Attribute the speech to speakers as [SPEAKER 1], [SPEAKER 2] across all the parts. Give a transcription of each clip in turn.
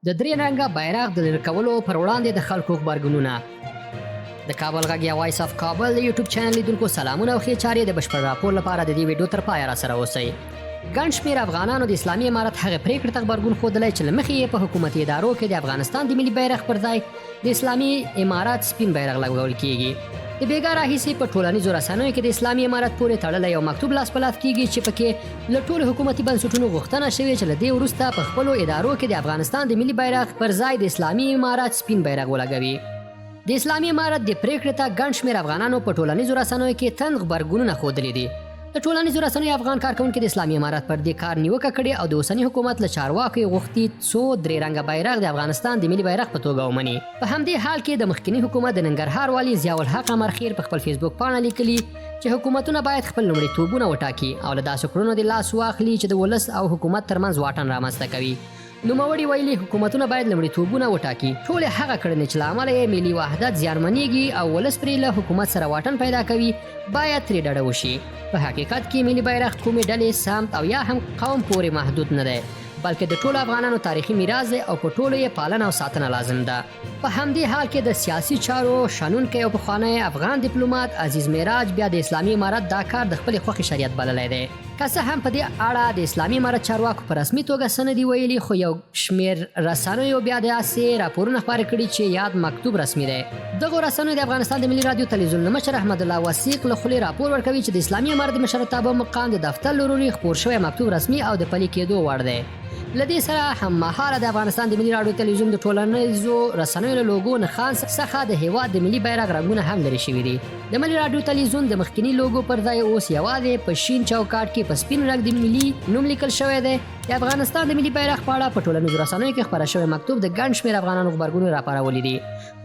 [SPEAKER 1] د درې رنګه بیرغ د لرې کولو پر وړاندې د خلکو غبرګونونه. د کابل غږ یا وایس اف کابل د یوټیوب چینل لیدونکو سلامونه او ښې چارې د بشپړ راپور لپاره د دې ویډیو تر پایه راسره اوسئ. ګڼ شمېر افغانانو د اسلامي امارت هغې پرېکړې ته غبرګون ښودلی چې له مخې یې په حکومتي ادارو کې د افغانستان د ملي بیرغ پر ځای د اسلامي امارت سپین بیرغ لګول کیږي. د بېګا راهیسې په ټولنیزو رسنیو کې د اسلامي امارت پورې تړلی یو مکتوب لاس په لاس کیږي چې پکې له ټولو حکومتي بنسټونو غوښتنه شوې چې له دې وروسته په خپلو ادارو کې د افغانستان د ملي بیرغ پر ځای د اسلامي امارت سپین بیرغ ولګوي. د اسلامي امارت د پرېکړې ته ګڼ شمېر افغانانو په ټولنیزو رسنیو کې تند غبرګونونه ښودلي دي. د ټولنیزو رسنیو افغان کارکونکي د اسلامي امارت پر دې کار نیوکه کړې او د اوسني حکومت له چارواکو یې غوښتي څو درې رنګه بیرغ د افغانستان د ملي بیرغ په توګه ومني. په همدې حال کې د مخکني حکومت د ننګرهار والي ضیاء الحق امرخېل په خپل فیسبوک پاڼه لیکلي چې حکومتونه باید خپل لومړیتوبونه وټاکي او له داسې کړنو د لاس واخلي چې د ولس او حکومت ترمنځ واټن رامنځته کوي. نوموړي ویلي حکومتونه باید لومړیتوبونه وټاکي. ټولې هغه کړنې چې له امله یې ملي وحدت زیانمنېږي او ولس پرې له حکومت سره واټن پیدا کوي باید ترې ډډه وشي. په حقیقت کې ملي بیرغ کومې ډلې سمت او یا هم قوم پورې محدود نه دی بلکې د ټولو افغانانو تاریخي میراث دی او په ټولو یې پالنه او ساتنه لازم ده. په همدې حال کې د سیاسي چارو شنونکی او پخوانی افغان ډیپلوماټ عزیز معراج بیا د اسلامي امارت دا کار د خپلې خوښې شریعت بللی دی. که څه هم په دې اړه د اسلامي امارت چارواکو په رسمي توګه څه نه دي ویلي خو یو شمېر رسنیو بیا داسې راپورونه خپاره کړي چې یاد مکتوب رسمي دی. دغو رسنیو د افغانستان د ملي رادیو تلویزیون له مشر احمد الله وثیق له خولې راپور ورکوي چې د اسلامي امارت د مشرتابه مقام د دفتر له لوري خپور شوی مکتوب رسمي او د پلي کېدو وړ دی. له دې سره هممهاله د افغانستان د ملي رادیو تلویزیون د ټولنیزو رسنیو له لوګو نښان څخه د هېواد د ملي بیرغ رنګونه هم لرې شوي دي. د ملي رادیو تلویزیون د مخکني لوګو پر ځای اوس یوازې په شین چوکاټ کې په سپین رنګ د ملي نوم لیکل شوی دی. د افغانستان د ملي بیرغ په اړه په ټولنیزو رسنیو کې خپاره شوی مکتوب د ګڼ شمېر افغانانو غبرګونونه راپارولي دي.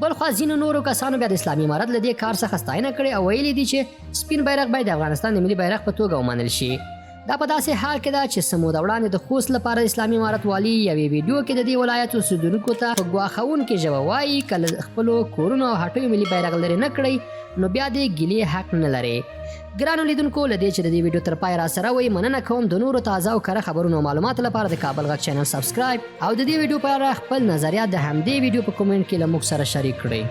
[SPEAKER 1] بلخوا ځینو نورو کسانو بیا د اسلامي امارت له دې کار څخه ستاینه کړې او ویلي دي چې سپین بیرغ باید د افغانستان د ملي بیرغ په توګه ومنل شي. دا په داسې حال کې ده چې څه موده وړاندې د خوست لپاره د اسلامي امارت والي یوې ویډیو کې د دې ولایت اوسېدونکو ته په ګواښونکې ژبه وایي که له خپلو کورونو او هټیو ملي بیرغ لرې نه کړئ نو بیا د ګیلې حق نه لرئ. ګرانو لیدونکو له دې چې د دې ویډیو تر پای راسره وئ مننه کوم. د نورو تازه او کره خبرونو او معلوماتو لپاره د کابل غږ چینل سبسکرایب او د دې ویډیو په اړه خپل نظریات د همدې ویډیو په کومنټ کې له موږ سره شریک کړئ.